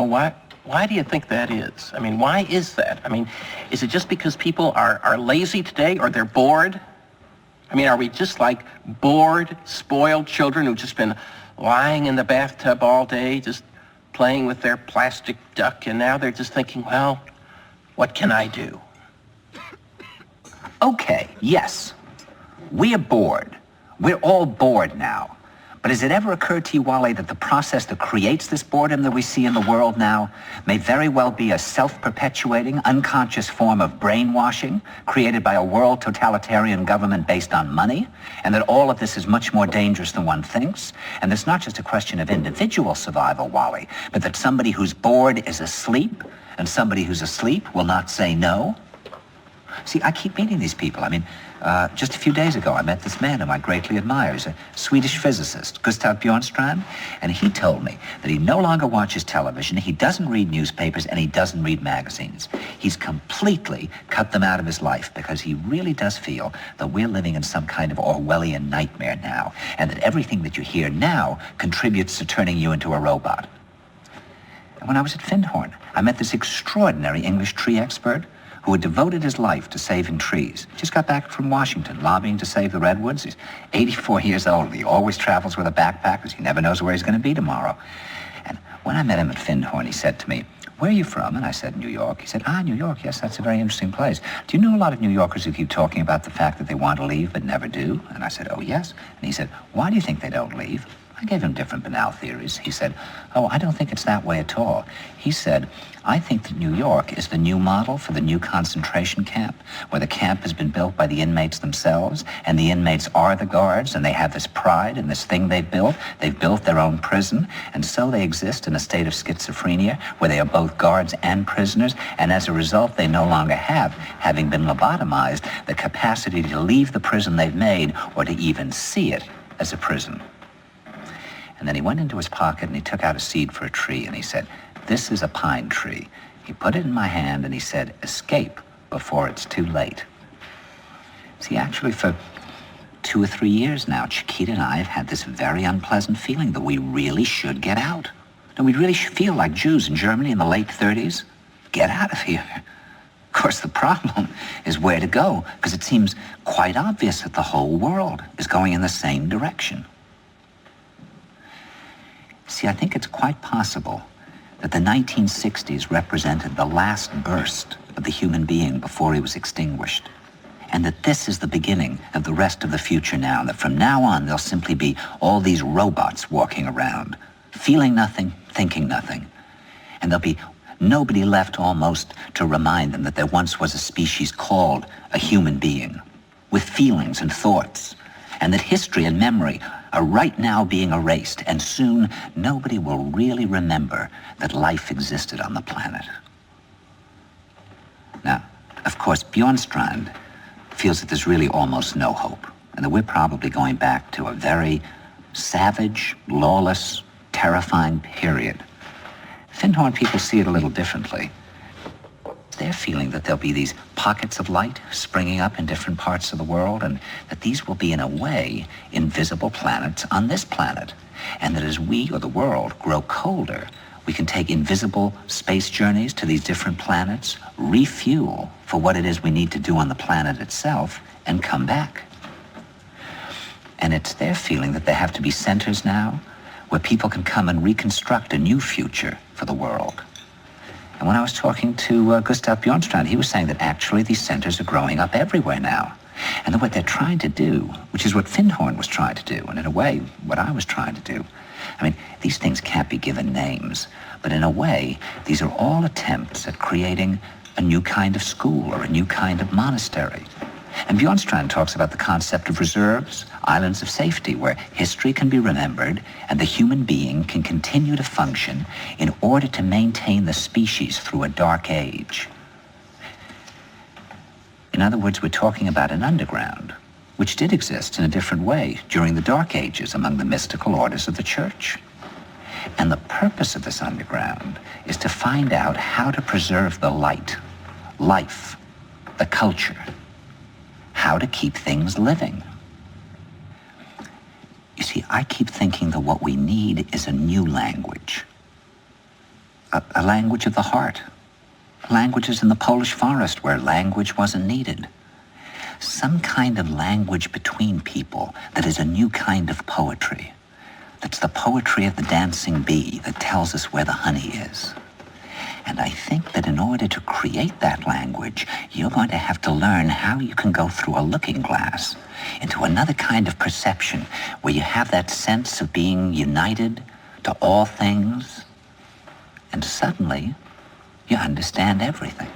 Well, why do you think that is? I mean, why is that? I mean, is it just because people are lazy today or they're bored? I mean, are we just like bored, spoiled children who've just been lying in the bathtub all day, just playing with their plastic duck, and now they're just thinking, well, what can I do? Okay, yes, we are bored. We're all bored now. But has it ever occurred to you, Wally, that the process that creates this boredom that we see in the world now may very well be a self-perpetuating, unconscious form of brainwashing created by a world totalitarian government based on money, and that all of this is much more dangerous than one thinks, and it's not just a question of individual survival, Wally, but that somebody who's bored is asleep, and somebody who's asleep will not say no? See, I keep meeting these people. I mean, just a few days ago, I met this man whom I greatly admire. He's a Swedish physicist, Gustav Bjornstrand, and he told me that he no longer watches television, he doesn't read newspapers, and he doesn't read magazines. He's completely cut them out of his life because he really does feel that we're living in some kind of Orwellian nightmare now, and that everything that you hear now contributes to turning you into a robot. And when I was at Findhorn, I met this extraordinary English tree expert who had devoted his life to saving trees. Just got back from Washington, lobbying to save the redwoods. He's 84 years old. He always travels with a backpack because he never knows where he's going to be tomorrow. And when I met him at Findhorn, he said to me, "Where are you from?" And I said, "New York." He said, "New York, yes, that's a very interesting place. Do you know a lot of New Yorkers who keep talking about the fact that they want to leave but never do?" And I said, "Oh, yes." And he said, "Why do you think they don't leave?" I gave him different banal theories. He said, "Oh, I don't think it's that way at all." He said, "I think that New York is the new model for the new concentration camp, where the camp has been built by the inmates themselves, and the inmates are the guards, and they have this pride in this thing they've built. They've built their own prison, and so they exist in a state of schizophrenia, where they are both guards and prisoners, and as a result, they no longer have, having been lobotomized, the capacity to leave the prison they've made, or to even see it as a prison." And then he went into his pocket and he took out a seed for a tree and he said, "This is a pine tree." He put it in my hand and he said, "Escape before it's too late." See, actually for 2 or 3 years now, Chiquita and I have had this very unpleasant feeling that we really should get out. And we really should feel like Jews in Germany in the late 30s. Get out of here. Of course, the problem is where to go, because it seems quite obvious that the whole world is going in the same direction. See, I think it's quite possible that the 1960s represented the last burst of the human being before he was extinguished, and that this is the beginning of the rest of the future now, and that from now on there'll simply be all these robots walking around, feeling nothing, thinking nothing, and there'll be nobody left almost to remind them that there once was a species called a human being, with feelings and thoughts, and that history and memory are right now being erased, and soon nobody will really remember that life existed on the planet. Now, of course, Bjornstrand feels that there's really almost no hope, and that we're probably going back to a very savage, lawless, terrifying period. Findhorn people see it a little differently. They're feeling that there'll be these pockets of light springing up in different parts of the world, and that these will be, in a way, invisible planets on this planet. And that as we, or the world, grow colder, we can take invisible space journeys to these different planets, refuel for what it is we need to do on the planet itself, and come back. And it's their feeling that there have to be centers now where people can come and reconstruct a new future for the world. And when I was talking to Gustav Bjornstrand, he was saying that actually these centers are growing up everywhere now. And that what they're trying to do, which is what Findhorn was trying to do, and in a way, what I was trying to do, I mean, these things can't be given names, but in a way, these are all attempts at creating a new kind of school or a new kind of monastery. And Bjornstrand talks about the concept of reserves, islands of safety, where history can be remembered and the human being can continue to function in order to maintain the species through a dark age. In other words, we're talking about an underground, which did exist in a different way during the Dark Ages among the mystical orders of the Church. And the purpose of this underground is to find out how to preserve the light, life, the culture, how to keep things living. You see, I keep thinking that what we need is a new language. a language of the heart. Languages in the Polish forest where language wasn't needed. Some kind of language between people that is a new kind of poetry. That's the poetry of the dancing bee that tells us where the honey is. And I think that in order to create that language, you're going to have to learn how you can go through a looking glass into another kind of perception where you have that sense of being united to all things, and suddenly you understand everything.